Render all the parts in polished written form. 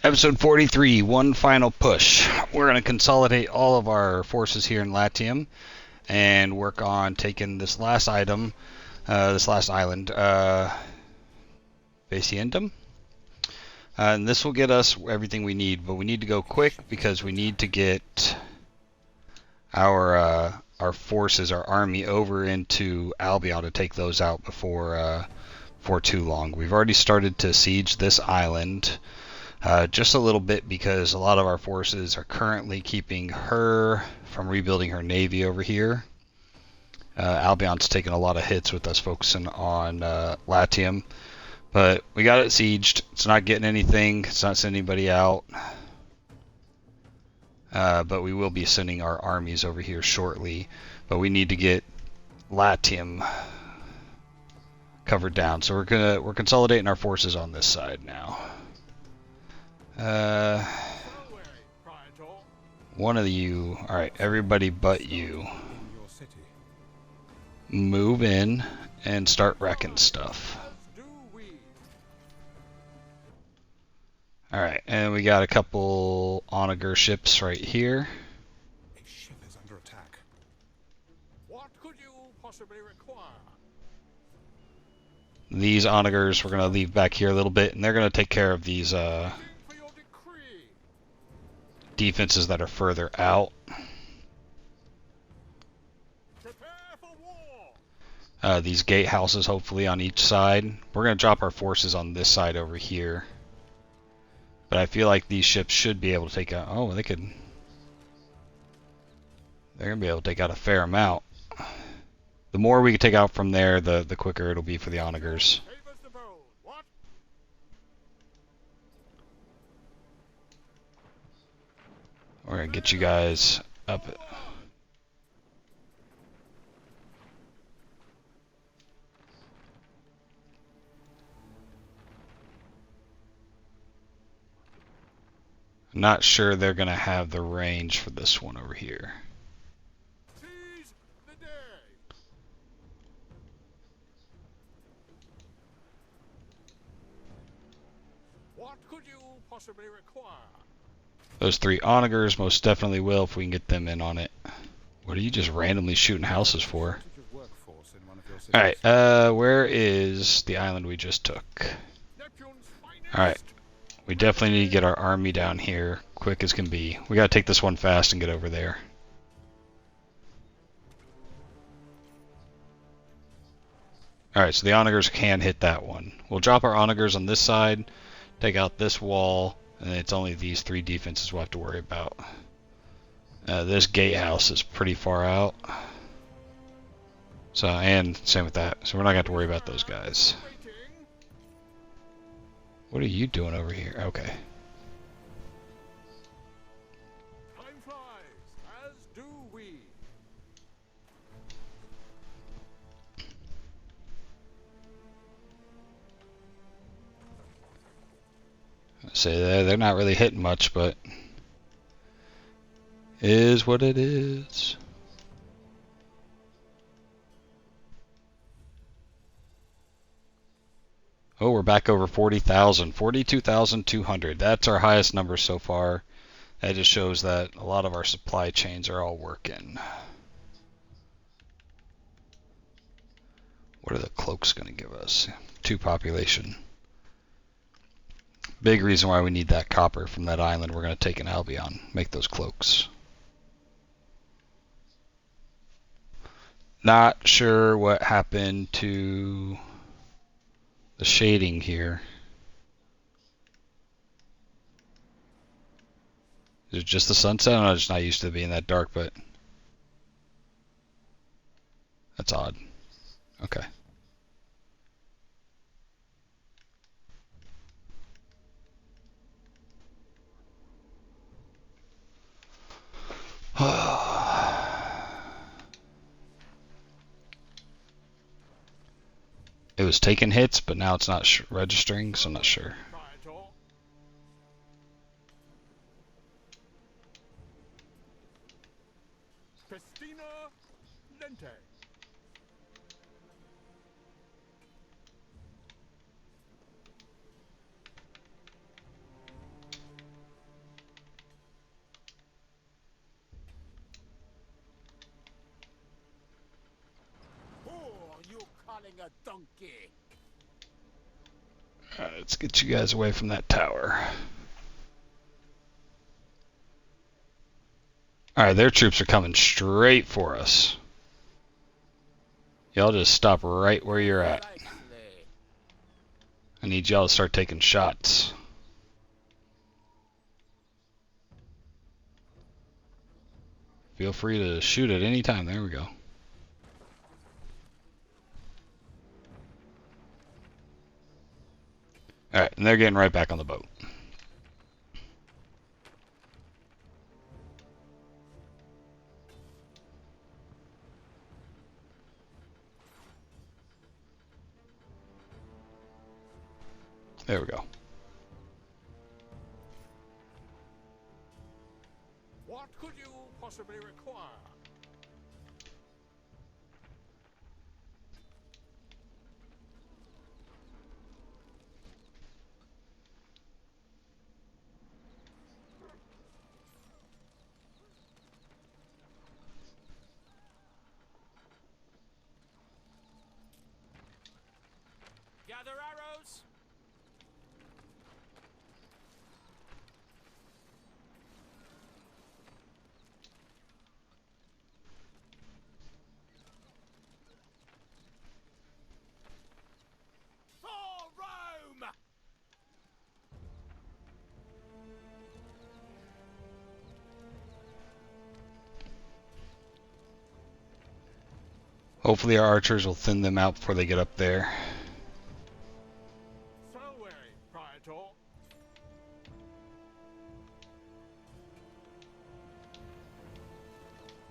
Episode 43, one final push. We're going to consolidate all of our forces here in Latium and work on taking this last item, this last island, Vaciendum. And this will get us everything we need, but we need to go quick because we need to get our forces, our army, over into Albion to take those out before too long. We've already started to siege this island. Just a little bit because a lot of our forces are currently keeping her from rebuilding her navy over here. Albion's taking a lot of hits with us focusing on Latium, but we got it sieged. It's not getting anything. It's not sending anybody out. But we will be sending our armies over here shortly. But we need to get Latium covered down. So we're consolidating our forces on this side now. One of you, alright, everybody but you, move in and start wrecking stuff. Alright, and we got a couple onager ships right here. A ship is under attack. What could you possibly require? These onagers we're going to leave back here a little bit, and they're going to take care of these defenses that are further out. These gatehouses hopefully on each side. We're going to drop our forces on this side over here. But I feel like these ships should be able to take out... Oh, they could... They're going to be able to take out a fair amount. The more we can take out from there, the quicker it'll be for the onagers. We're going to get you guys up. I'm not sure they're going to have the range for this one over here. What could you possibly require? Those three onagers most definitely will if we can get them in on it. What are you just randomly shooting houses for? Alright, where is the island we just took? Alright, we definitely need to get our army down here, quick as can be. We gotta take this one fast and get over there. Alright, so the onagers can hit that one. We'll drop our onagers on this side, take out this wall, and it's only these three defenses we'll have to worry about. This gatehouse is pretty far out. So, and same with that. So we're not going to have to worry about those guys. What are you doing over here? Okay. Time flies, as do we. Say they're not really hitting much, but is what it is. Oh, we're back over 40,000, 42,200. That's our highest number so far. That just shows that a lot of our supply chains are all working. What are the cloaks going to give us? 2 population. Big reason why we need that copper from that island we're going to take in Albion. Make those cloaks. Not sure what happened to the shading here. Is it just the sunset? I'm just not used to being that dark, but that's odd. Okay. It was taking hits, but now it's not registering, so I'm not sure. calling a donkey? Alright, let's get you guys away from that tower. Alright, their troops are coming straight for us. Y'all just stop right where you're at. I need y'all to start taking shots. Feel free to shoot at any time. There we go. Alright, and they're getting right back on the boat. There we go. What could you possibly require? Gather arrows. For Rome! Hopefully our archers will thin them out before they get up there. So weary, Praetor.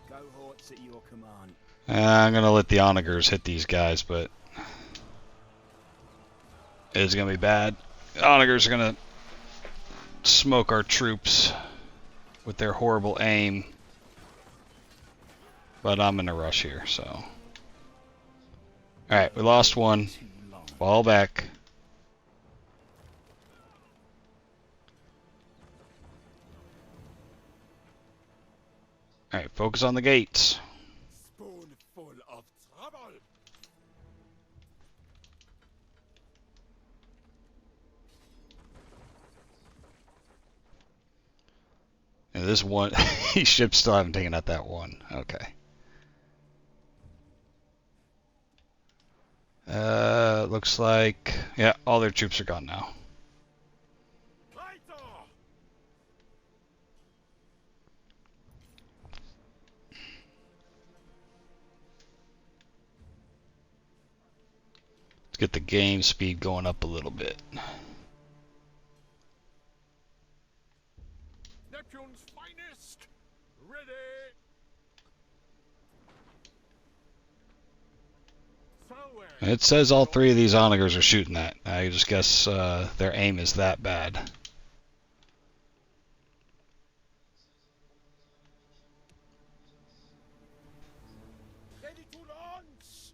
Cohorts at your command. I'm going to let the onagers hit these guys, but it's going to be bad. The onagers are going to smoke our troops with their horrible aim. But I'm in a rush here, so. Alright, we lost one. Fall back. Alright, focus on the gates. Spoonful of trouble. And this one, these ships still haven't taken out that one. Okay. Looks like, yeah, all their troops are gone now. Praetor! Let's get the game speed going up a little bit. Neptune's finest. Ready. So weary. It says all three of these onagers are shooting that. I just guess their aim is that bad. Ready to launch.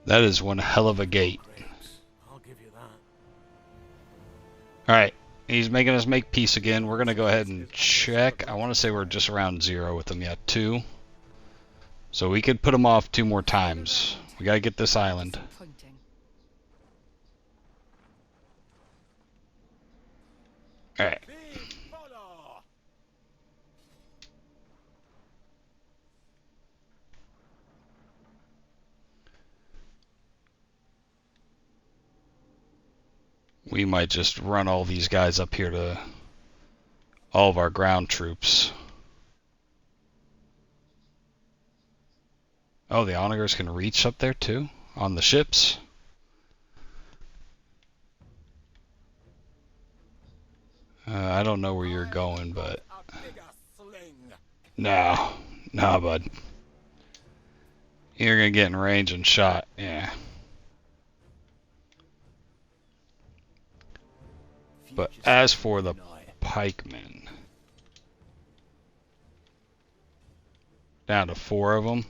That is one hell of a gate. I'll give you that. Alright, he's making us make peace again. We're going to go ahead and check. I want to say we're just around 0 with them yet. 2. So we could put them off 2 more times. We got to get this island. Alright. Big follow. We might just run all these guys up here to all of our ground troops. Oh, the onagers can reach up there too? On the ships? I don't know where you're going, but... A bigger sling. No. Nah, bud. You're gonna get in range and shot. Yeah. But as for the pikemen... Down to 4 of them.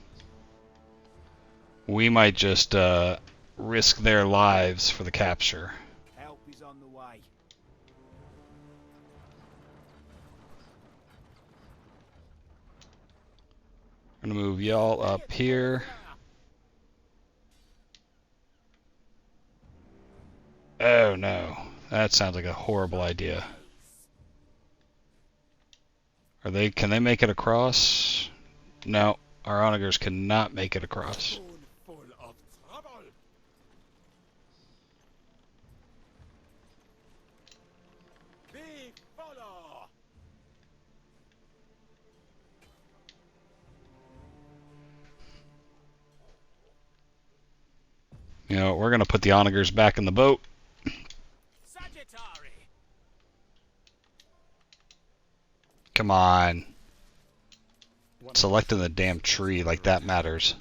We might just risk their lives for the capture. Help is on the way. I'm gonna move y'all up here. Oh no, that sounds like a horrible idea. Are they? Can they make it across? No, our onagers cannot make it across. Full of trouble. Big follow. You know, we're gonna put the onagers back in the boat. Sagittary. Come on. Selecting the damn tree like that matters.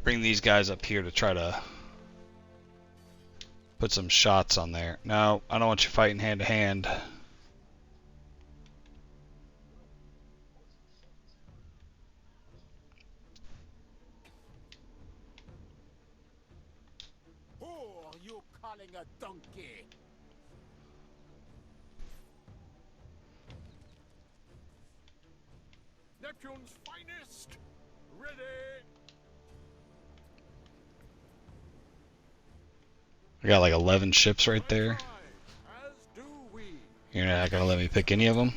Bring these guys up here to try to put some shots on there. No, I don't want you fighting hand to hand. Who are you calling a donkey? Neptune's finest. Ready. I got like 11 ships right there. As do we. You're not gonna let me pick any of them?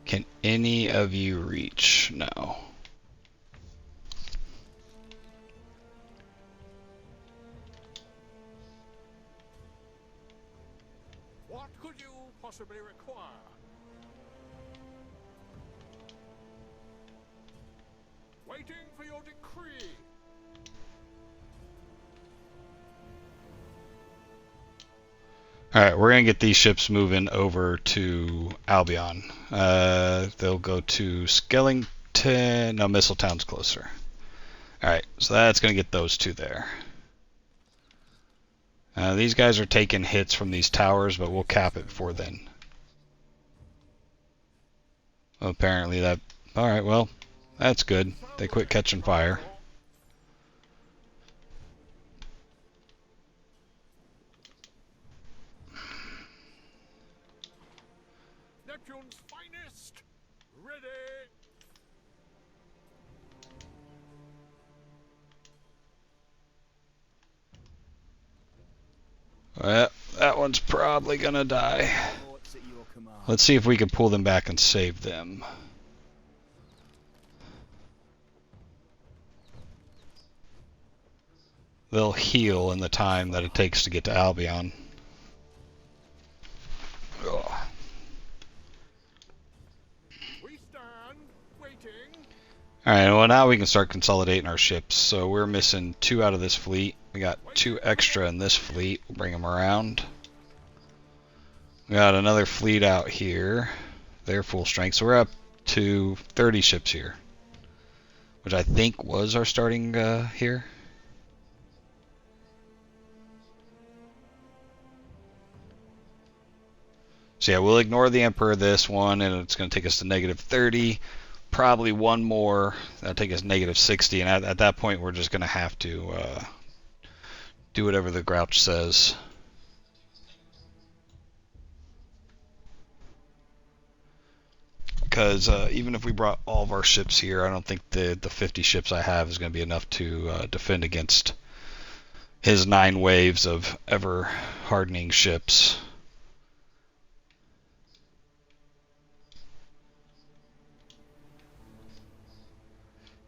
Can any of you reach? No. What could you possibly require? Waiting for your decree. Alright, we're gonna get these ships moving over to Albion. They'll go to Skellington. No, Mistletown's closer. Alright, so that's gonna get those two there. These guys are taking hits from these towers, but we'll cap it before then. Apparently that... Alright, well, that's good. They quit catching fire. Neptune's finest. Ready. Well, that one's probably gonna die. Cohorts at your command. Let's see if we can pull them back and save them. They'll heal in the time that it takes to get to Albion. Ugh. We stand waiting. Alright, well now we can start consolidating our ships. So we're missing 2 out of this fleet. We got 2 extra in this fleet. We'll bring them around. We got another fleet out here. They're full strength. So we're up to 30 ships here. Which I think was our starting here. So yeah, we'll ignore the Emperor this one, and it's going to take us to -30. Probably one more. That'll take us -60, and at that point we're just going to have to do whatever the Grouch says. Because even if we brought all of our ships here, I don't think the 50 ships I have is going to be enough to defend against his 9 waves of ever hardening ships.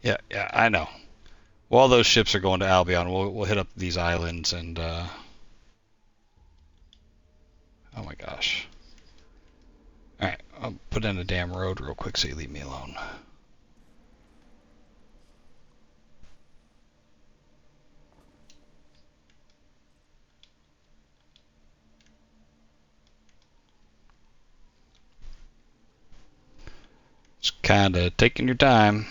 Yeah, I know. While those ships are going to Albion, we'll hit up these islands and oh my gosh. Alright, I'll put in a damn road real quick so you leave me alone. Just kinda taking your time.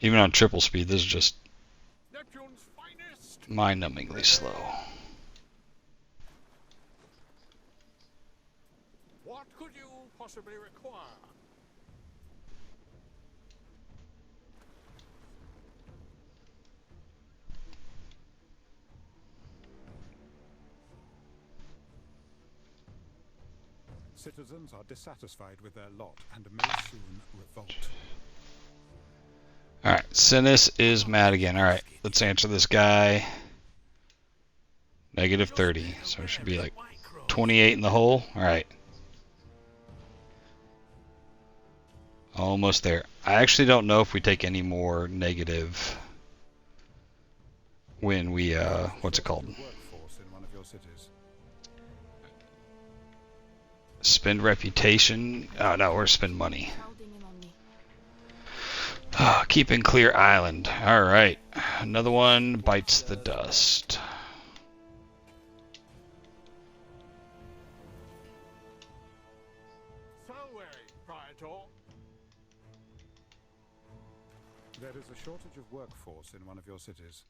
Even on triple speed, this is just Neptune's finest. mind-numbingly slow. What could you possibly require? Citizens are dissatisfied with their lot and may soon revolt. Alright, Sinus is mad again. Alright, let's answer this guy. Negative 30, so it should be like 28 in the hole. Alright. Almost there. I actually don't know if we take any more negative when we, what's it called? Workforce in one of your cities. Spend reputation. Oh no, we're spend money. Crowding in on me. Keeping clear island. Alright. Another one bites the dust. Salway, Praetor. There is a shortage of workforce in one of your cities.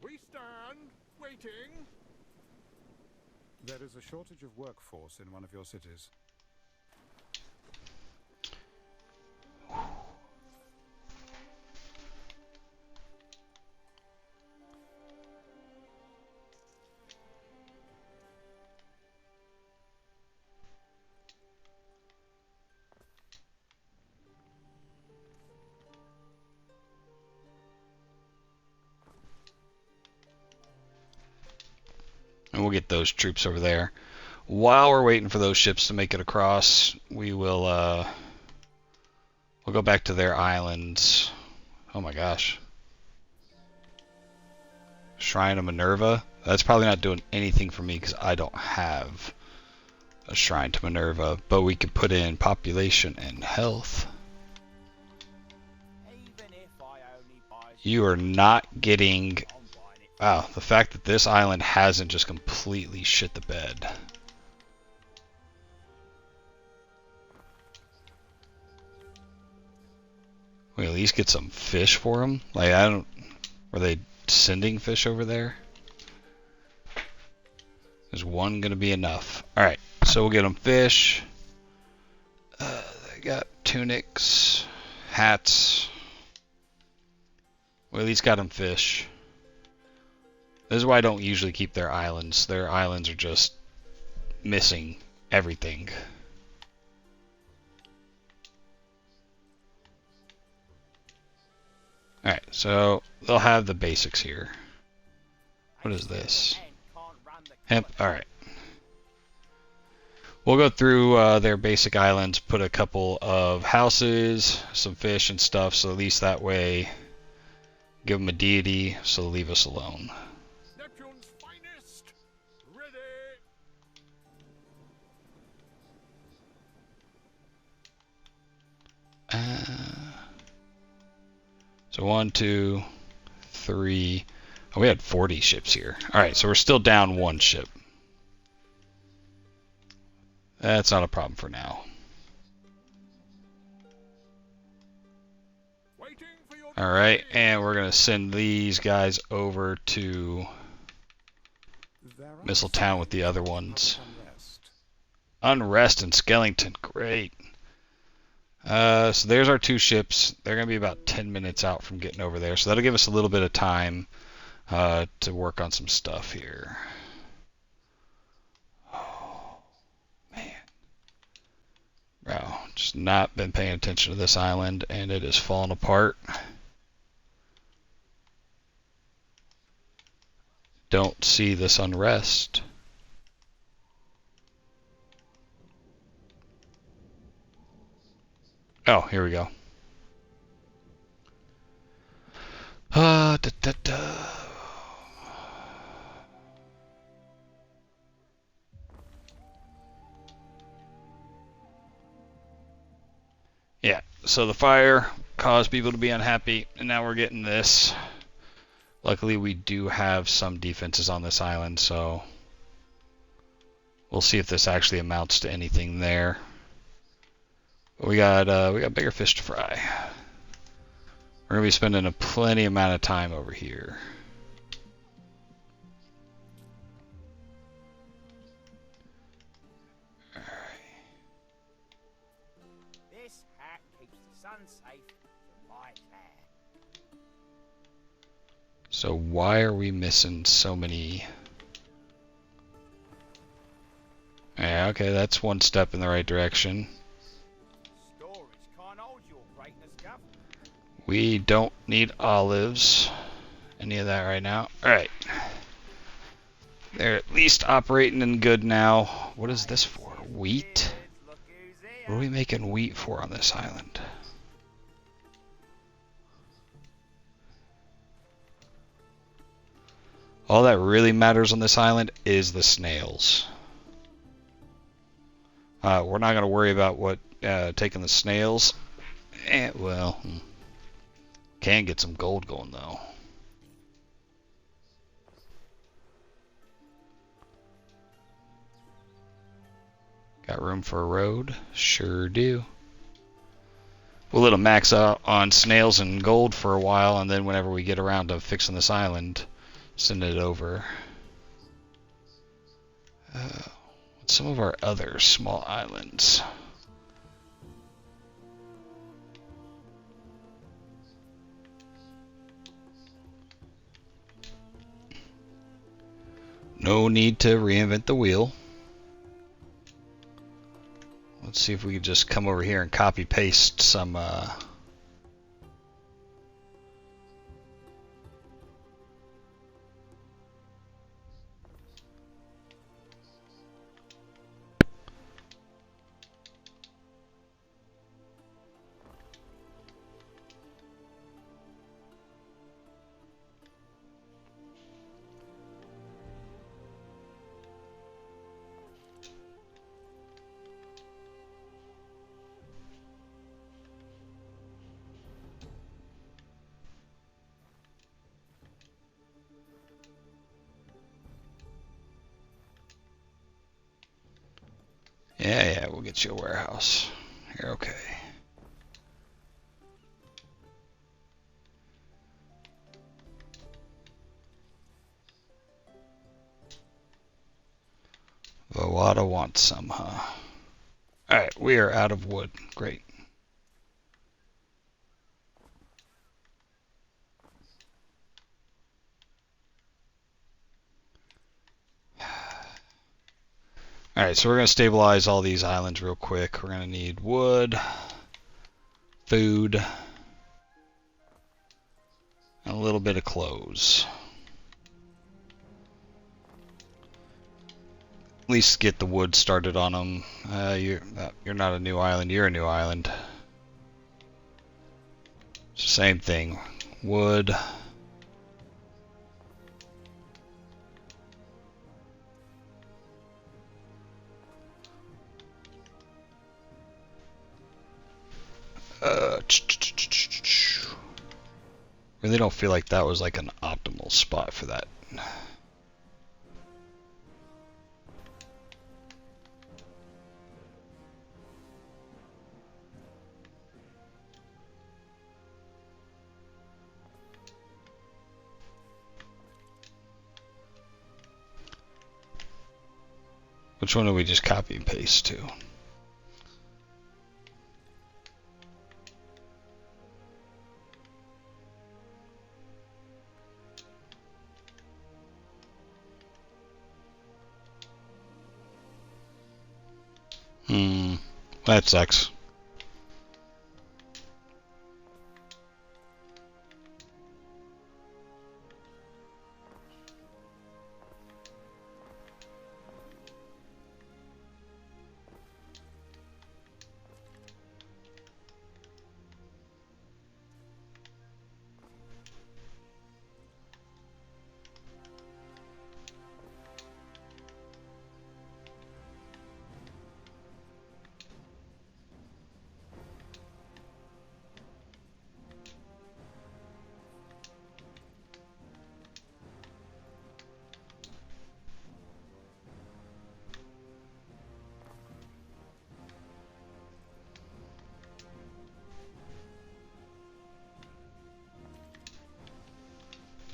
We stand waiting. There is a shortage of workforce in one of your cities. And we'll get those troops over there. While we're waiting for those ships to make it across, we will we'll go back to their islands. Oh my gosh. Shrine of Minerva. That's probably not doing anything for me because I don't have a shrine to Minerva, but we could put in population and health. Even if I only buy You are not getting... I'm buying it. Wow, the fact that this island hasn't just completely shit the bed. We at least get some fish for them. Like, I don't... Are they sending fish over there? Is one going to be enough? Alright, so we'll get them fish. They got tunics, hats. We at least got them fish. This is why I don't usually keep their islands. Their islands are just missing everything. Alright, so they'll have the basics here. What is this? Men can't run the Hemp, alright. We'll go through their basic islands, put a couple of houses, some fish and stuff, so at least that way give them a deity, so they'll leave us alone. Neptune's finest. Ready. So 1, 2, 3. Oh, we had 40 ships here. Alright, so we're still down one ship. That's not a problem for now. Waiting for your Alright, delivery. and we're going to send these guys over to There are Mistletown with the other public ones. unrest. Unrest and Skellington, great. So there's our two ships. They're going to be about 10 minutes out from getting over there, so that'll give us a little bit of time to work on some stuff here. Oh, man. Wow, just not been paying attention to this island, and it is falling apart. Don't see this unrest. Oh, here we go. Da, da, da. Yeah, so the fire caused people to be unhappy, and now we're getting this. Luckily, we do have some defenses on this island, so we'll see if this actually amounts to anything there. We got bigger fish to fry. We're gonna be spending a plenty amount of time over here. So why are we missing so many? Yeah, okay, that's one step in the right direction. Storage can't hold your greatness, Gav. We don't need olives. Any of that right now. Alright. They're at least operating and good now. What is this for? Wheat? Look who's What are here. we making wheat for on this island? All that really matters on this island is the snails. We're not going to worry about what taking the snails. Well, can get some gold going though. Got room for a road? Sure do. We'll let them max out on snails and gold for a while, and then whenever we get around to fixing this island, send it over. Some of our other small islands. No need to reinvent the wheel. Let's see if we can just come over here and copy paste some yeah, we'll get you a warehouse. You're okay. Vawada wants some, huh? Alright, we are out of wood. Great. Alright, so we're going to stabilize all these islands real quick. We're going to need wood, food, and a little bit of clothes. At least get the wood started on them. You're not a new island, you're a new island. Same thing. Wood. Really don't feel like that was like an optimal spot for that. Which one do we just copy and paste to? That sucks.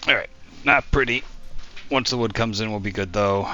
Alright, not pretty. Once the wood comes in, we'll be good though.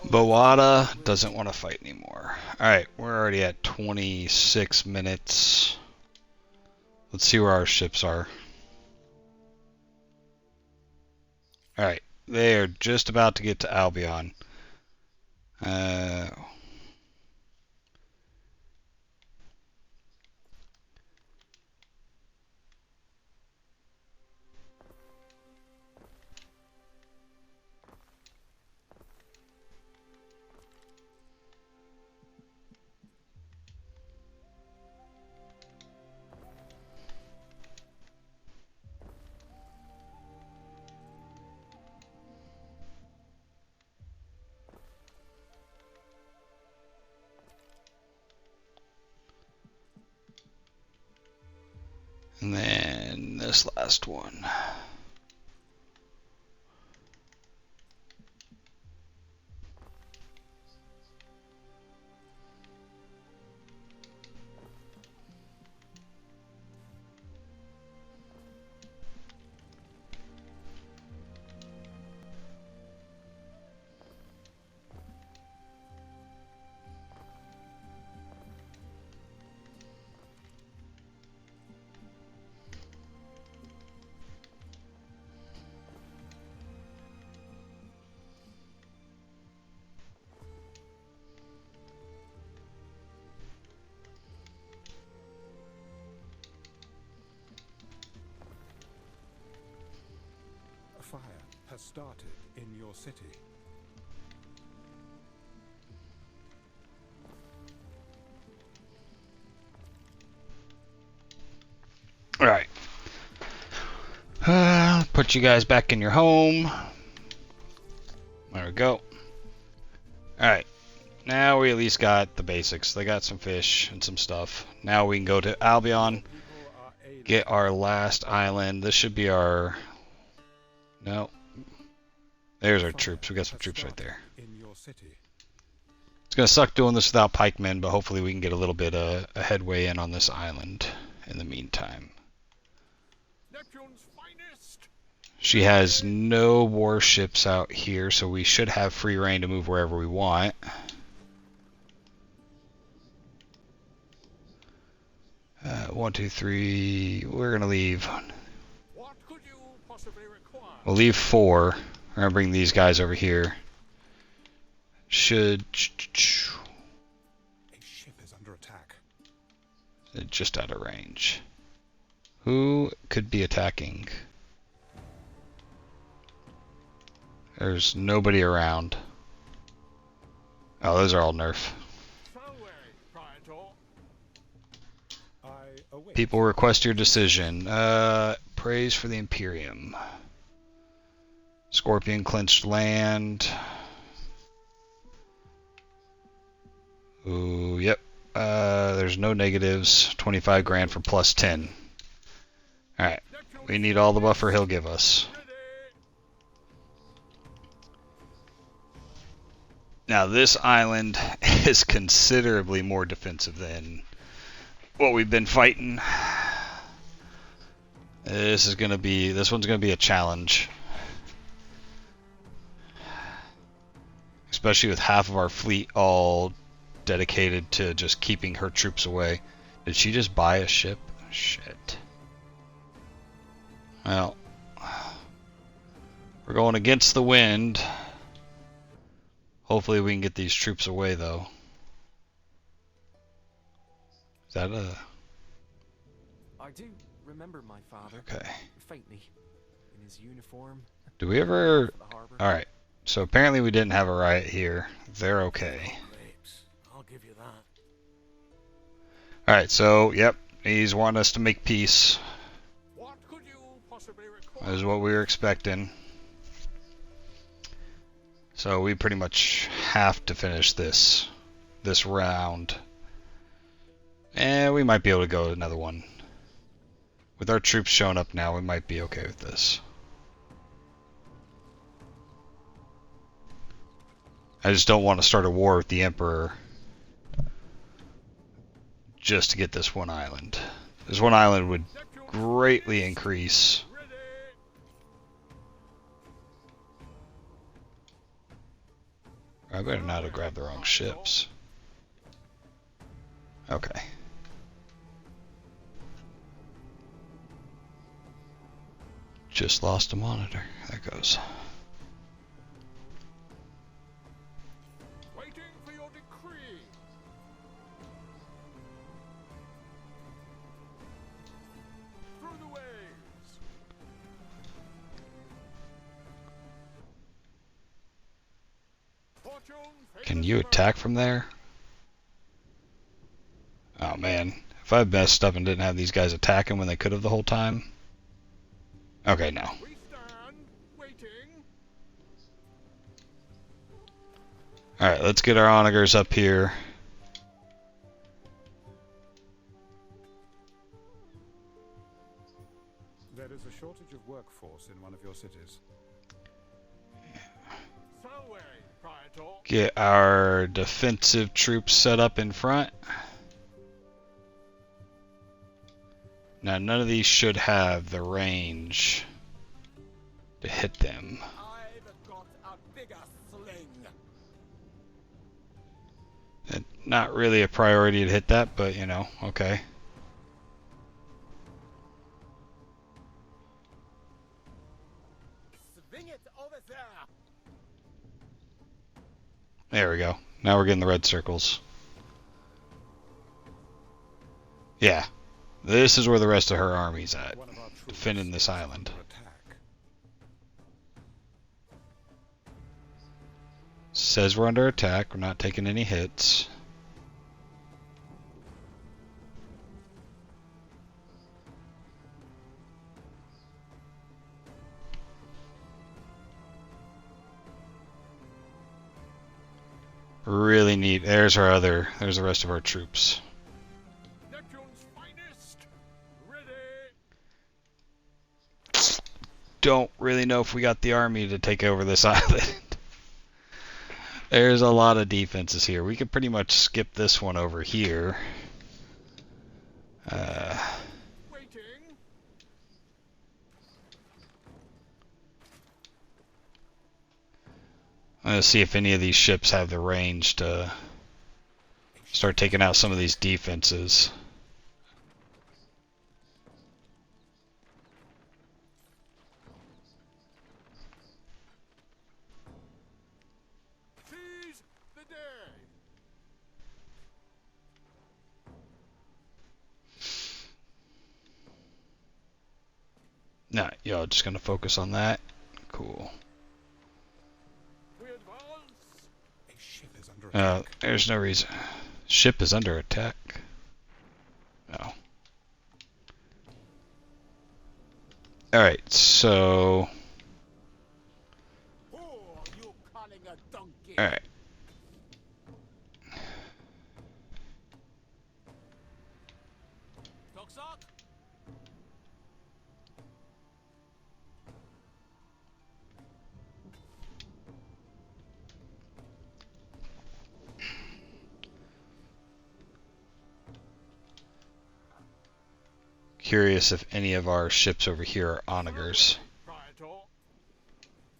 Bowada doesn't want to fight anymore. Alright, we're already at 26 minutes. Let's see where our ships are. Alright, they are just about to get to Albion. And then this last one. A fire has started in your city. Alright. Put you guys back in your home. There we go. Alright. Now we at least got the basics. They got some fish and some stuff. Now we can go to Albion. Get our last island. This should be our... No. There's our troops. We got some troops right there. It's going to suck doing this without pikemen, but hopefully we can get a little bit a headway in on this island in the meantime. She has no warships out here, so we should have free reign to move wherever we want. One, two, three. We're going to leave. What could you possibly require? We'll leave 4. We're going to bring these guys over here. Should... A ship is under attack. Just out of range. Who could be attacking? There's nobody around. Oh, those are all nerf. People request your decision. Praise for the Imperium. Scorpion clinched land. Ooh, yep. There's no negatives. 25 grand for plus 10. Alright. We need all the buffer he'll give us. Now this island is considerably more defensive than what we've been fighting. This one's gonna be a challenge. Especially with half of our fleet all dedicated to just keeping her troops away. Did she just buy a ship? Shit. Well, we're going against the wind. Hopefully we can get these troops away, though. Is that a... I do remember my father. Okay. Faintly. In his uniform. Do we ever... Alright. So apparently we didn't have a riot here. They're okay. I'll give you that. Alright, so, yep. He's wanting us to make peace. What could you possibly require? That is what we were expecting. So we pretty much have to finish this round. And we might be able to go another one. With our troops showing up now, we might be okay with this. I just don't want to start a war with the Emperor just to get this one island. This one island would greatly increase I better not have grabbed the wrong ships. Okay. Just lost a monitor. There goes. Waiting for your decree. Through the waves. Fortune Can favors you the attack brave. from there? Oh man. If I messed up and didn't have these guys attacking when they could have the whole time. Okay, no. We stand waiting. Alright, let's get our onagers up here. There is a shortage of workforce in one of your cities. Salway, Praetor. Get our defensive troops set up in front. Now, none of these should have the range to hit them. I've got a bigger sling. Not really a priority to hit that, but you know, okay. Swing it over there. There we go. Now we're getting the red circles. Yeah. This is where the rest of her army's at. One of our troops Defending this is island. under attack. Says we're under attack. We're not taking any hits. Really neat. There's the rest of our troops. Neptune's finest. Ready. Don't really know if we got the army to take over this island. There's a lot of defenses here. We could pretty much skip this one over here. Waiting. I'm gonna see if any of these ships have the range to start taking out some of these defenses. Seize the day. Nah, y'all just gonna focus on that. Cool. We advance. A ship is under attack. There's no reason. Ship is under attack. No. Alright, so... Who are you calling a donkey? Alright. Toxoc? Curious if any of our ships over here are onagers. Praetor.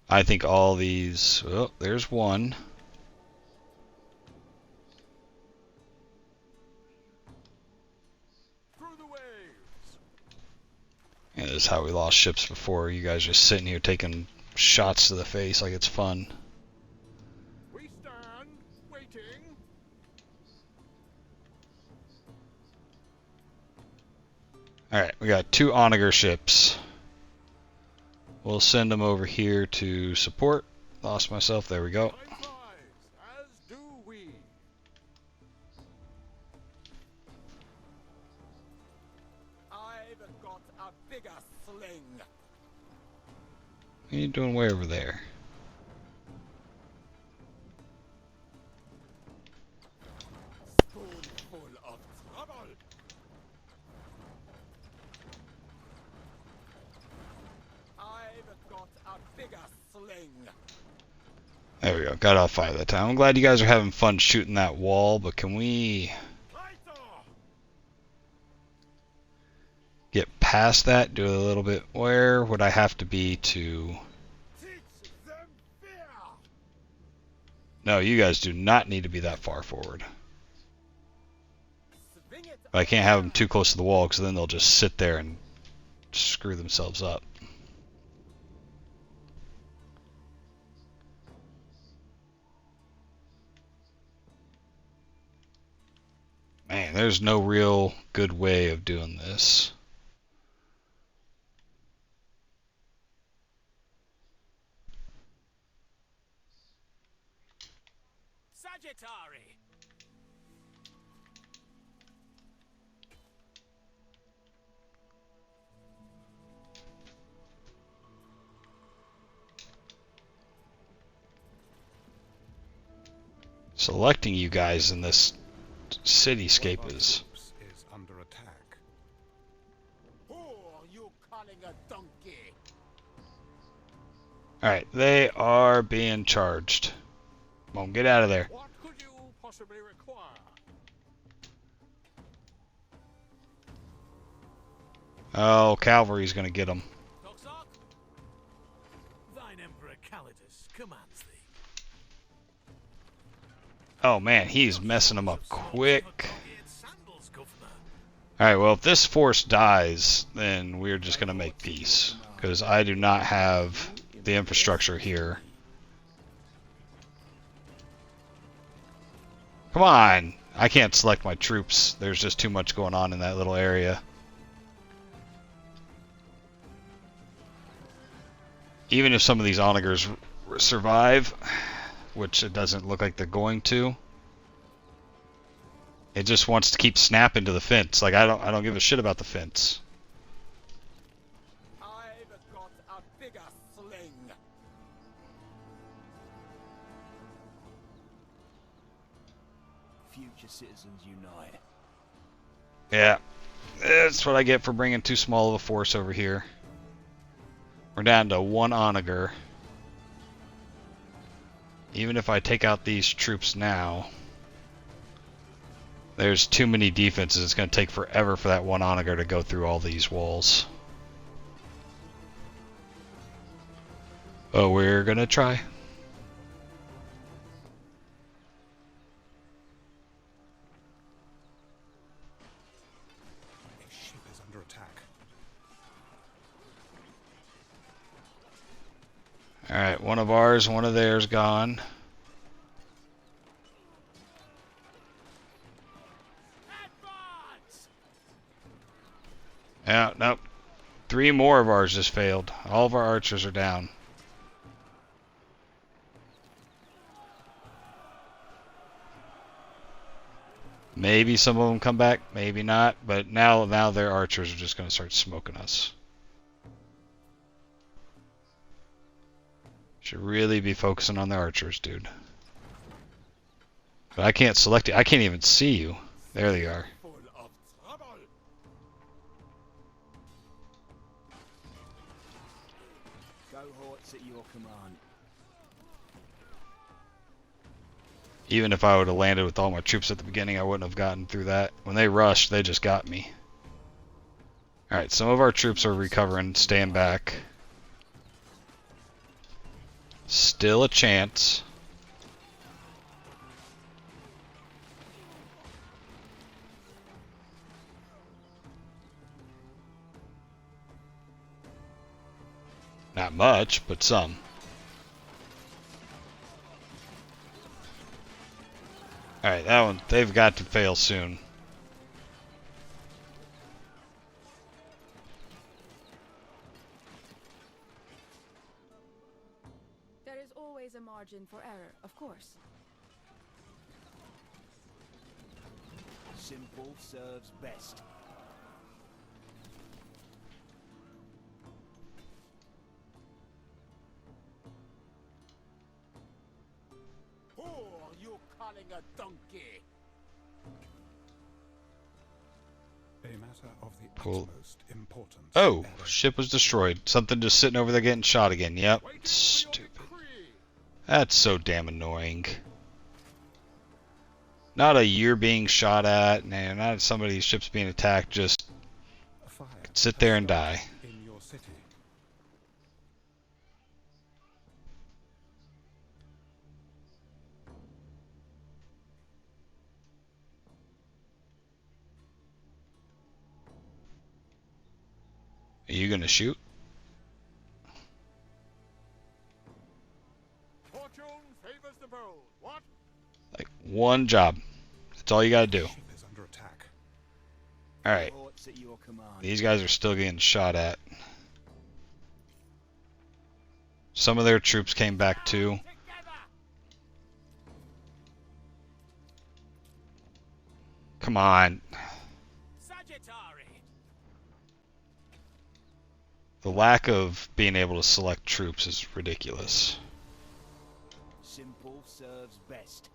I think all these... Oh, there's one. Through the waves. Yeah, this is how we lost ships before. You guys just sitting here taking shots to the face like it's fun. We stand waiting. Alright, we got 2 onager ships. We'll send them over here to support. Lost myself, there we go. Time flies, as do we. I've got a bigger sling. What are you doing way over there? Spoonful of trouble. I've got a bigger sling. There we go, got off 5 that time. I'm glad you guys are having fun shooting that wall, but can we Praetor. get past that? Do it a little bit. Where would I have to be to... Teach them fear. No, you guys do not need to be that far forward. Swing it But I can't have them over. too close to the wall because then they'll just sit there and screw themselves up. Man, there's no real good way of doing this. Sagittary. Selecting you guys in this One of cityscape our is... troops is under attack. Who are you calling a donkey? Alright, they are being charged. Come on, get out of there. What could you possibly require? Oh, cavalry's gonna get them. Toxok? Thine Emperor Calidus commands thee. Oh man, he's messing them up quick. Sandals, Governor. Alright, well if this force dies, then we're just gonna make peace. Because I do not have the infrastructure here. Come on! I can't select my troops. There's just too much going on in that little area. Even if some of these onagers survive, which it doesn't look like they're going to, it just wants to keep snapping to the fence. Like I don't give a shit about the fence. I've got a bigger sling. Future citizens unite. Yeah, that's what I get for bringing too small of a force over here. We're down to one onager. Even if I take out these troops now, there's too many defenses. It's going to take forever for that one onager to go through all these walls. But we're going to try. A ship is under attack. Alright, one of ours, one of theirs gone. Advance! Yeah, nope. 3 more of ours just failed. All of our archers are down. Maybe some of them come back, maybe not. But now their archers are just going to start smoking us. Should really be focusing on the archers, dude. But I can't select it. I can't even see you. There they are. Full of trouble. Cohorts at your command. Even if I would have landed with all my troops at the beginning, I wouldn't have gotten through that. When they rushed, they just got me. Alright, some of our troops are recovering, staying back. Still a chance. Not much, but some. Alright, that one, they've got to fail soon. There is always a margin for error, of course. Simple serves best. Who are you calling a donkey? A matter of the Cool. utmost importance. Oh, Error. ship was destroyed. Something just sitting over there getting shot again. Yep, Waiting for your stupid. decree. That's so damn annoying. Not a year being shot at, and not somebody's ship's being attacked, just A fire sit has there and started die. in your city. you gonna shoot? Fortune favors the bold. What? Like, one job. That's all you gotta do. Ship is under attack. Alright. Cohorts at your command. These guys are still getting shot at. Some of their troops came back too. Together! Come on. Sagittari! The lack of being able to select troops is ridiculous. Simple serves best.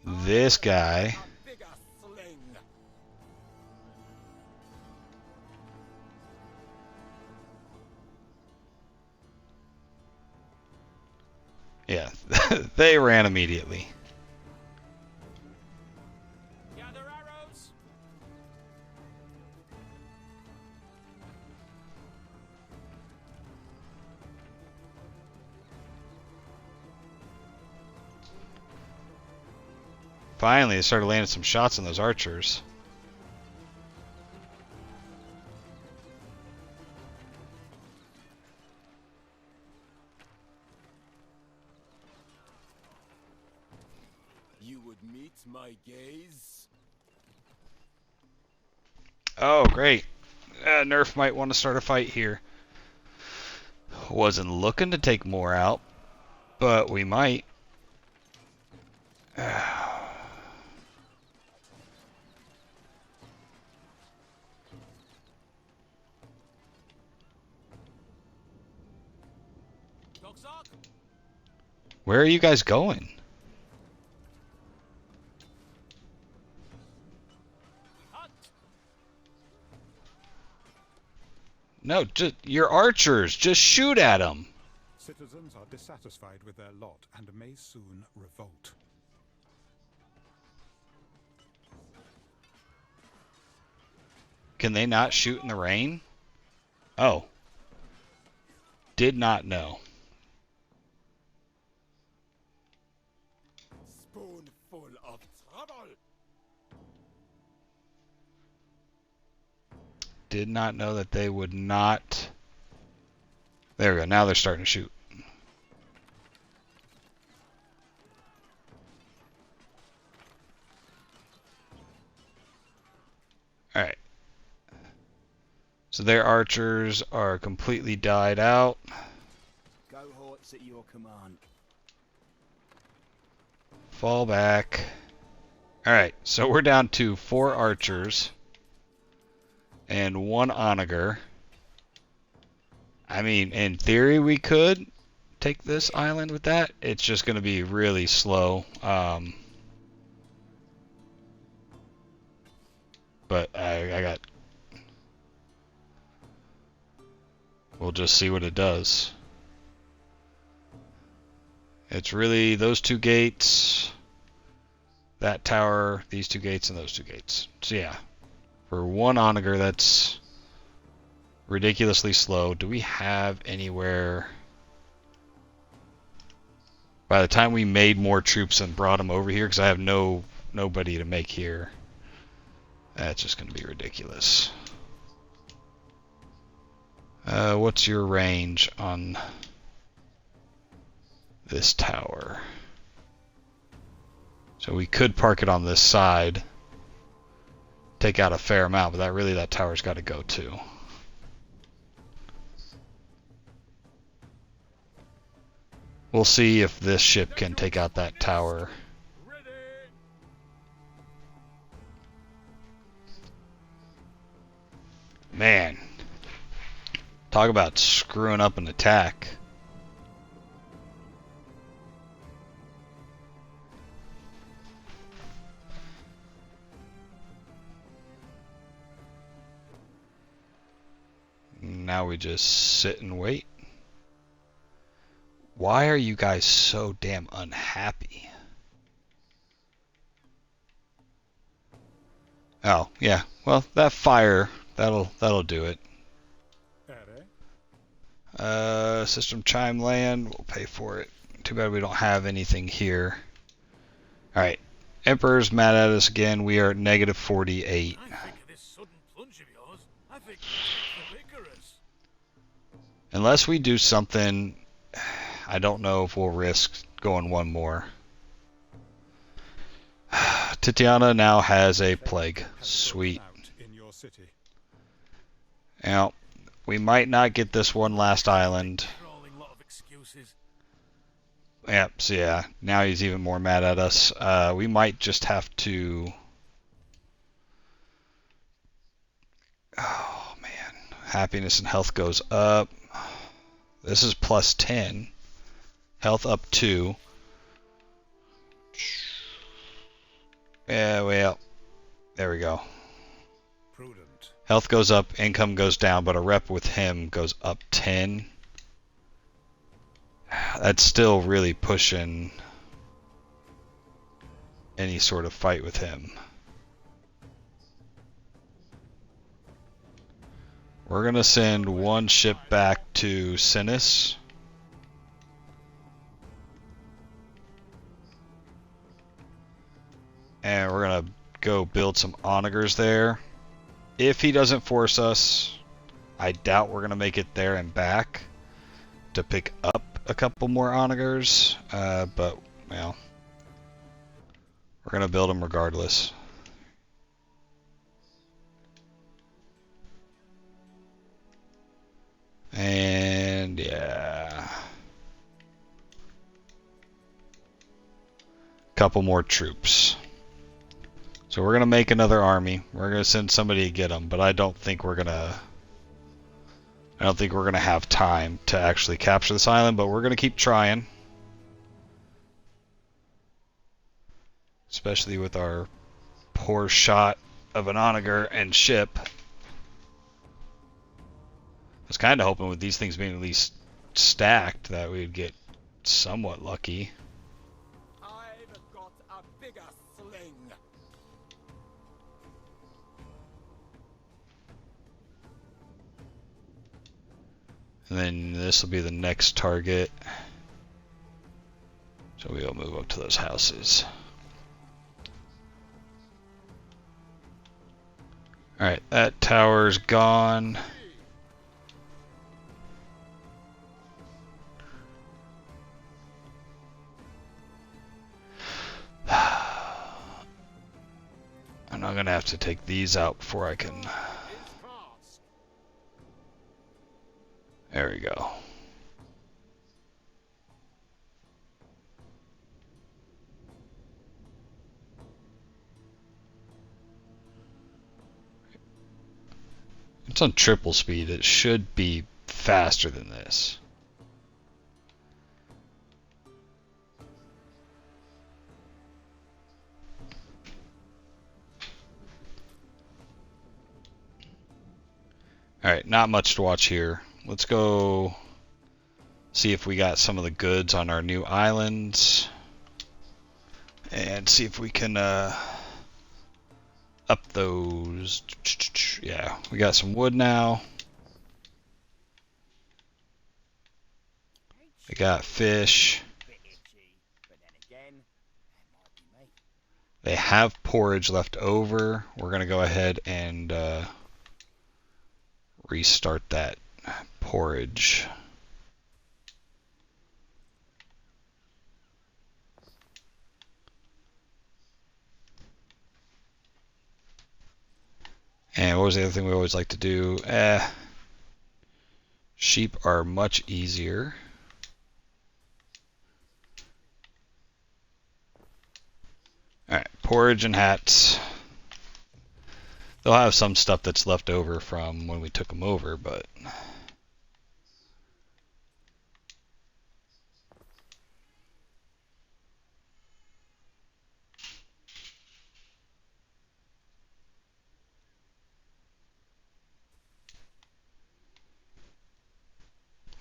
This guy. A bigger sling. Yeah, they ran immediately. Gather arrows! Finally, they started landing some shots on those archers. You would meet my gaze? Oh, great. Nerf might want to start a fight here. Wasn't looking to take more out, but we might. Dogsark! Where are you guys going? Hunt! No, just your archers. Just shoot at them. Citizens are dissatisfied with their lot and may soon revolt. Can they not shoot in the rain? Oh. Did not know. Spoonful of trouble. Did not know that they would not. There we go. Now they're starting to shoot. Alright. So their archers are completely died out. Cohorts at your command. Fall back. Alright, so we're down to 4 archers and 1 onager. I mean, in theory we could take this island with that. It's just going to be really slow. But I got... We'll just see what it does. It's really those 2 gates, that tower, these 2 gates, and those 2 gates. So yeah, for 1 onager, that's ridiculously slow. Do we have anywhere... By the time we made more troops and brought them over here, because I have nobody to make here, that's just going to be ridiculous. What's your range on this tower? So we could park it on this side, take out a fair amount, but that tower's got to go too. We'll see if this ship can take out that tower. Ready. Man, talk about screwing up an attack. Now we just sit and wait. Why are you guys so damn unhappy? Oh, yeah. Well, that fire, that'll do it. System chime land, we'll pay for it. Too bad we don't have anything here. Alright. Emperor's mad at us again. We are at negative 48. I think of this sudden plunge of yours. I think you take the Icarus. Unless we do something, I don't know if we'll risk going one more. Titiana now has a plague. Sweet. In your city. Now, we might not get this one last island. Crawling lot of excuses. Yep, so yeah, now he's even more mad at us. We might just have to... Oh, man. Happiness and health goes up. This is plus 10. Health up 2. Yeah, well, there we go. Prudent. Health goes up, income goes down, but a rep with him goes up 10. That's still really pushing any sort of fight with him. We're going to send one ship back to Sinis. And we're going to go build some onagers there. If he doesn't force us, I doubt we're going to make it there and back to pick up a couple more onagers. But, well, we're going to build them regardless. And, yeah. Couple more troops. So we're gonna make another army. We're gonna send somebody to get them, but I don't think we're gonna have time to actually capture this island, but we're gonna keep trying. Especially with our poor shot of an onager and ship. I was kind of hoping with these things being at least stacked that we'd get somewhat lucky. I've got a bigger sling. And then this will be the next target. So we'll move up to those houses. Alright, that tower's gone. I'm not gonna have to take these out before I can... There we go. It's on triple speed. It should be faster than this. Alright, not much to watch here. Let's go see if we got some of the goods on our new islands. And see if we can up those. Yeah, we got some wood now. We got fish. Bit itchy, but then again, that might be me. They have porridge left over. We're going to go ahead and restart that porridge. And what was the other thing we always like to do? Sheep are much easier. Alright, porridge and hats. They'll have some stuff that's left over from when we took them over, but...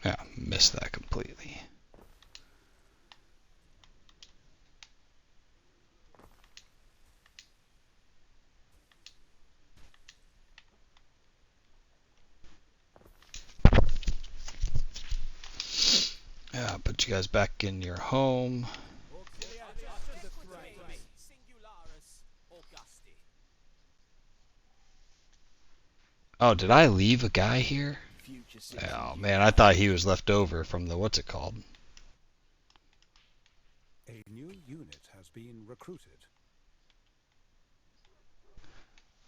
Yeah, missed that completely. Yeah, put you guys back in your home. Oh, did I leave a guy here? Future citizens. Oh man, I thought he was left over from the what's it called? A new unit has been recruited.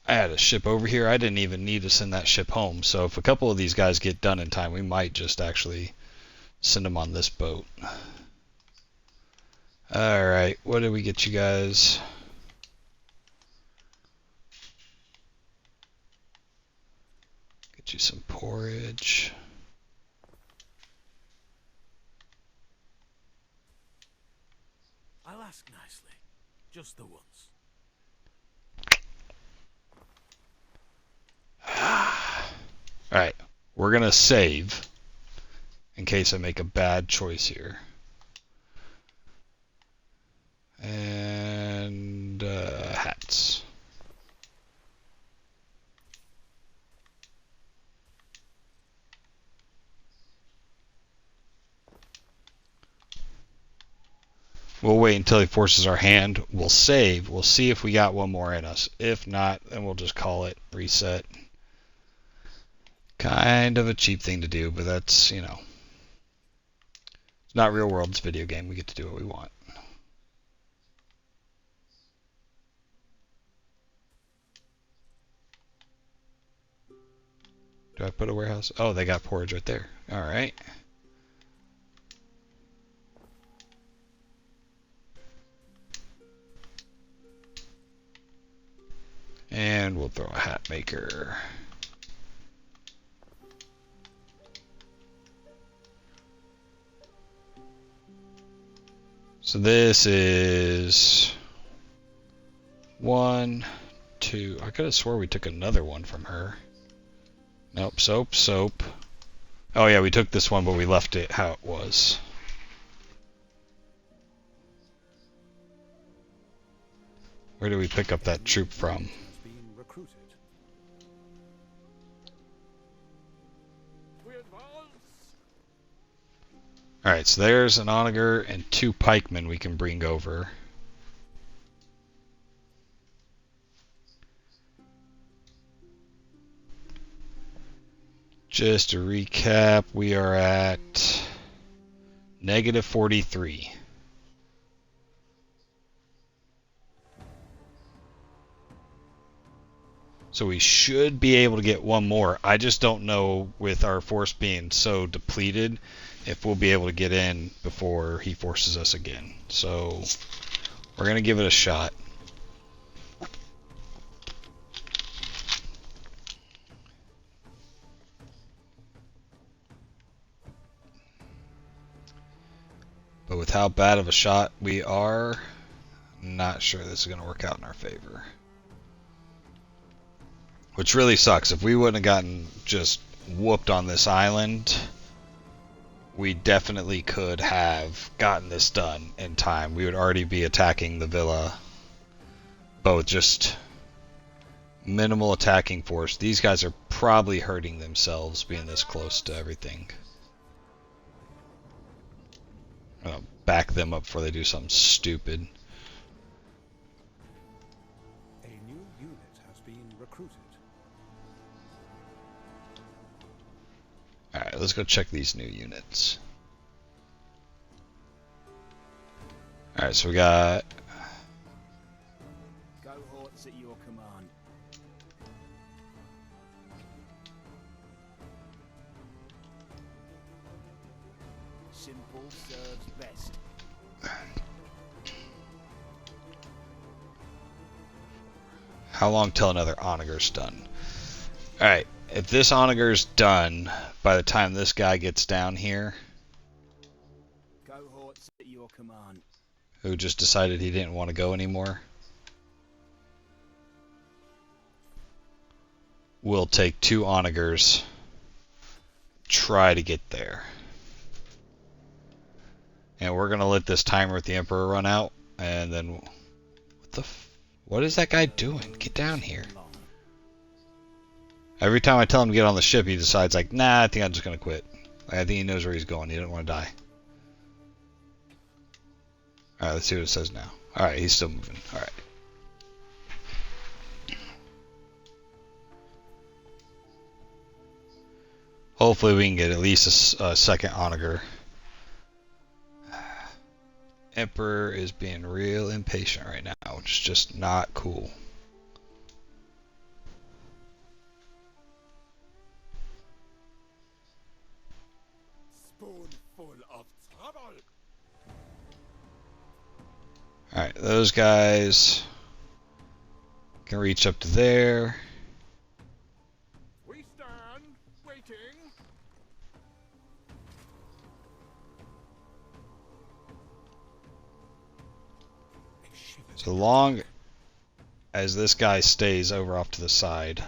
I had a ship over here. I didn't even need to send that ship home. So if a couple of these guys get done in time, we might just actually send them on this boat. Alright, what did we get you guys? Get you some porridge. I'll ask nicely. Just the once. Alright, we're going to save in case I make a bad choice here. And hats. We'll wait until he forces our hand. We'll save. We'll see if we got one more in us. If not, then we'll just call it reset. Kind of a cheap thing to do, but that's, you know. It's not real world, it's a video game. We get to do what we want. Do I put a warehouse? Oh, they got porridge right there. Alright. And we'll throw a hat maker. So this is 1, 2. I could have swore we took another one from her. Nope, soap. Oh yeah, we took this one, but we left it how it was. Where do we pick up that troop from? Has been recruited. We advance. Alright, so there's an onager and 2 pikemen we can bring over. Just to recap, we are at negative 43. So we should be able to get one more. I just don't know, with our force being so depleted, if we'll be able to get in before he forces us again. So we're going to give it a shot. But with how bad of a shot we are, not sure this is going to work out in our favor. Which really sucks. If we wouldn't have gotten just whooped on this island, we definitely could have gotten this done in time. We would already be attacking the villa, but with just minimal attacking force. These guys are probably hurting themselves being this close to everything. I'll back them up before they do something stupid. A new unit has been recruited. Alright, let's go check these new units. Alright, so we got... Cohorts at your command. Simple serves best. How long till another onager's done? Alright, if this onager's done by the time this guy gets down here, Cohorts at your command. who just decided he didn't want to go anymore, we'll take 2 onagers, try to get there. And we're going to let this timer with the Emperor run out, and then... What is that guy doing? Get down here. Every time I tell him to get on the ship, he decides, like, nah, I think I'm just going to quit. I think he knows where he's going. He doesn't want to die. Alright, let's see what it says now. Alright, he's still moving. Alright. hopefully we can get at least a second onager. Emperor is being real impatient right now, which is just not cool. Spoonful of trouble. Alright, those guys can reach up to there. We stand waiting. So long as this guy stays over off to the side,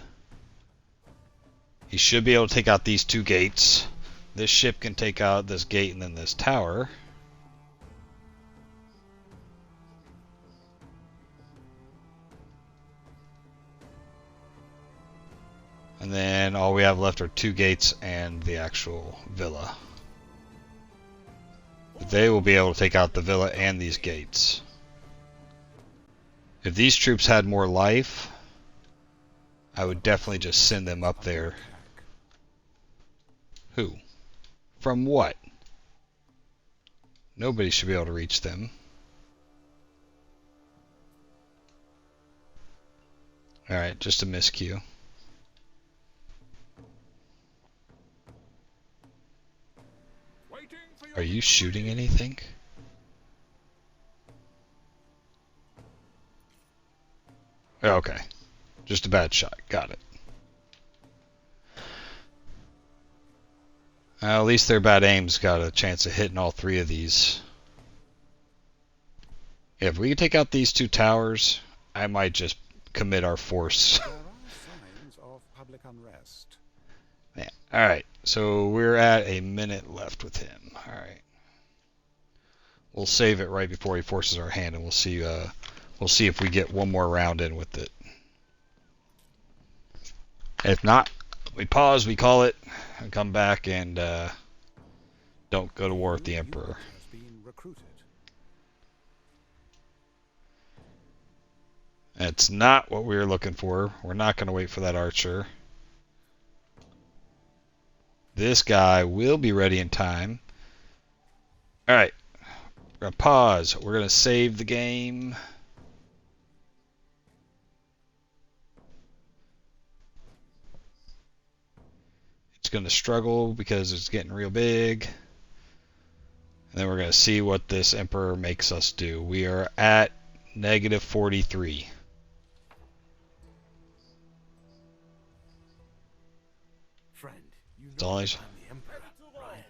he should be able to take out these two gates. This ship can take out this gate and then this tower. And then all we have left are two gates and the actual villa. But they will be able to take out the villa and these gates. If these troops had more life, I would definitely just send them up there. Who? From what? Nobody should be able to reach them. Alright, just a miscue. Are you shooting anything? Okay. Just a bad shot. Got it. At least their bad aim's got a chance of hitting all three of these. Yeah, if we could take out these two towers, I might just commit our force. There are signs of public unrest. Yeah. Alright, so we're at a minute left with him. Alright. We'll save it right before he forces our hand, and we'll see if we get one more round in with it. If not, we pause, we call it, and come back and don't go to war with the Emperor. Has been recruited. That's not what we were looking for. We're not going to wait for that archer. This guy will be ready in time. Alright. We're going to pause. We're going to save the game. It's going to struggle because it's getting real big. And then we're going to see what this Emperor makes us do. We are at negative 43. Friend, you It's know always- I'm the Emperor, right?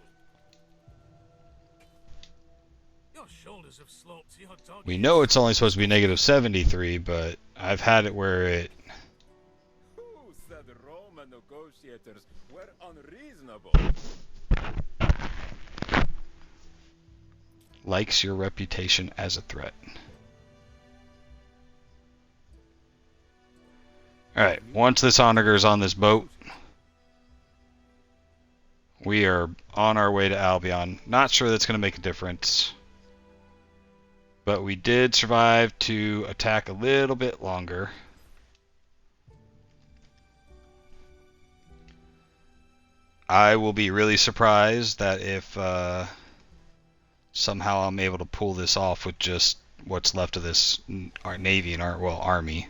Your shoulders have sloped to your dog. We know it's only supposed to be negative 73, but I've had it where it Who said Roman negotiators were unreasonable? likes your reputation as a threat. Alright, once this onager is on this boat, we are on our way to Albion. Not sure that's going to make a difference. But we did survive to attack a little bit longer. I will be really surprised that if somehow I'm able to pull this off with just what's left of this our navy and our army.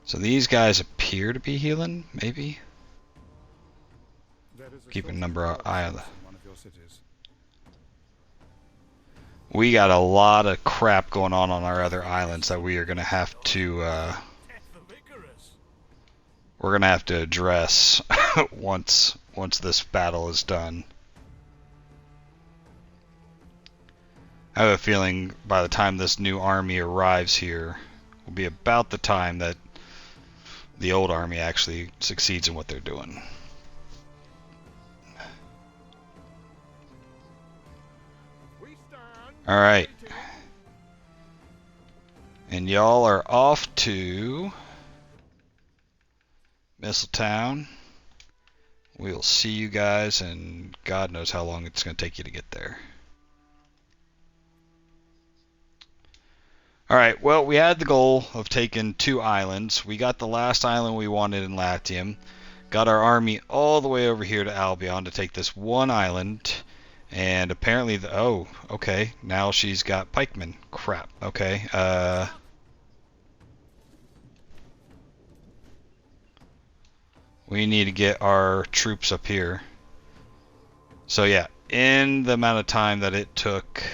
So these guys appear to be healing, maybe. There is a Keep a shortage number of eye on in the. one of your cities. We got a lot of crap going on our other islands that we are going to have to we're going to have to address once this battle is done. I have a feeling by the time this new army arrives here will be about the time that the old army actually succeeds in what they're doing. Alright. And y'all are off to Mistletown. We'll see you guys, and God knows how long it's going to take you to get there. Alright, well, we had the goal of taking 2 islands. We got the last island we wanted in Latium. got our army all the way over here to Albion to take this one island. And apparently, oh, okay, now she's got pikemen. Crap. Okay. We need to get our troops up here. So yeah, in the amount of time that it took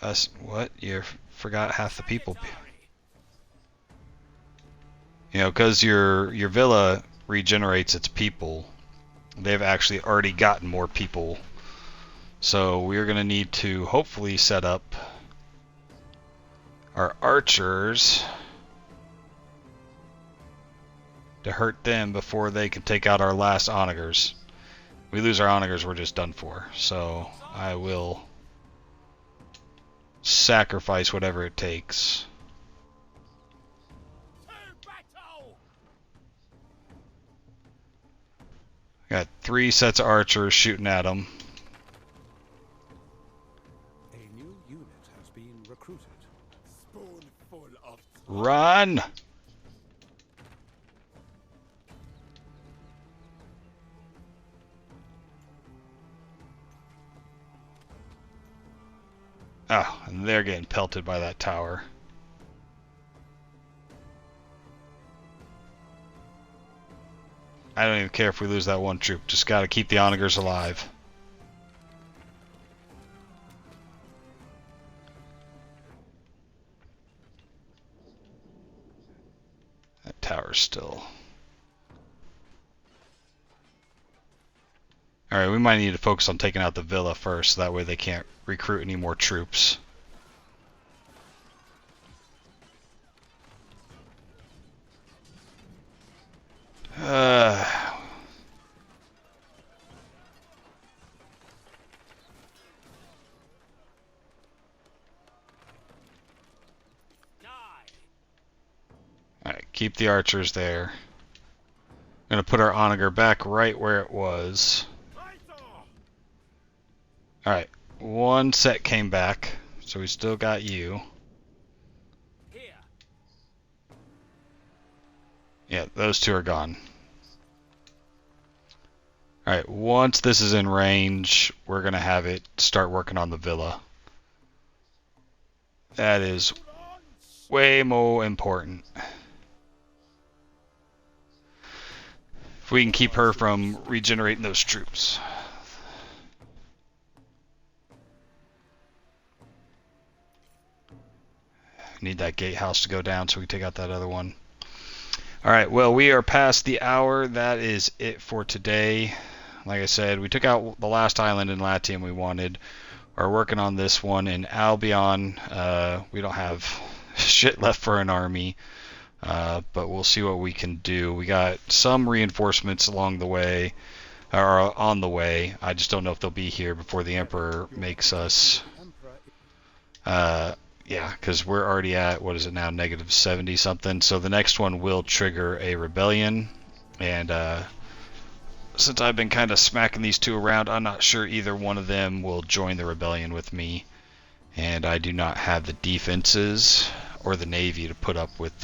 us, what? You forgot half the people. You know, because your villa regenerates its people. They've actually already gotten more people. So we're going to need to hopefully set up our archers to hurt them before they can take out our last onagers. We lose our onagers, we're just done for. So I will sacrifice whatever it takes. Got 3 sets of archers shooting at them. A new unit has been recruited. Spoonful of Run! Oh, and they're getting pelted by that tower. I don't even care if we lose that one troop. Just gotta keep the onagers alive. That tower's still... Alright, we might need to focus on taking out the villa first, so that way they can't recruit any more troops. Alright, keep the archers there. I'm gonna put our onager back right where it was. Alright, one set came back, so we still got you. Yeah, those 2 are gone. Alright, once this is in range, we're gonna have it start working on the villa. That is way more important. If we can keep her from regenerating those troops. Need that gatehouse to go down so we can take out that other one. Alright, well, we are past the hour. That is it for today. Like I said, we took out the last island in Latium we wanted. Are working on this one in Albion. We don't have shit left for an army. But we'll see what we can do. We got some reinforcements along the way, or on the way. I just don't know if they'll be here before the Emperor makes us... yeah, because we're already at, what is it now, negative 70 something. So the next one will trigger a rebellion. And since I've been kind of smacking these 2 around, I'm not sure either one of them will join the rebellion with me. And I do not have the defenses or the navy to put up with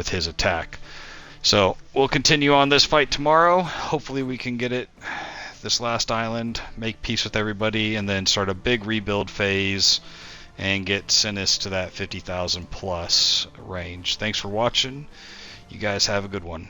his attack. So we'll continue on this fight tomorrow. Hopefully we can get it, this last island, make peace with everybody, and then start a big rebuild phase and get Sinis to that 50,000 plus range. Thanks for watching. You guys have a good one.